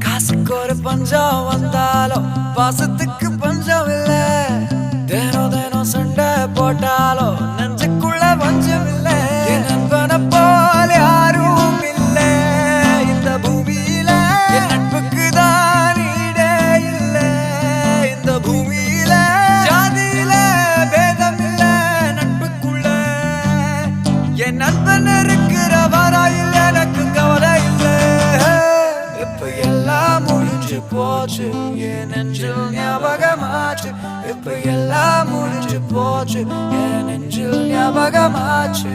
காசுக்கு ஒரு பஞ்சம் வந்தாலும் பாசத்துக்கு பஞ்சம் இல்ல. தினம் தினம் சண்டை போட்டாலும் நெஞ்சுக்குள்ள பஞ்சம் இல்ல. என் நண்பனை போல யாரும் இல்ல இந்த பூமியில. என் நட்புக்கு தான் ஈடே இல்ல இந்த பூமியில. ஜாதியில பேதம் இல்ல நட்புக்குள்ள. என் நண்பன் இருக்கிற வரையில் எனக்கு கவலை இல்ல. இப்ப எல்லாம் முடிஞ்சு போச்சு என் நெஞ்சில் ஞாபகமாச்சு. இப்ப எல்லாம் முடிஞ்சு போச்சு என் நெஞ்சில் ஞாபகமாச்சு.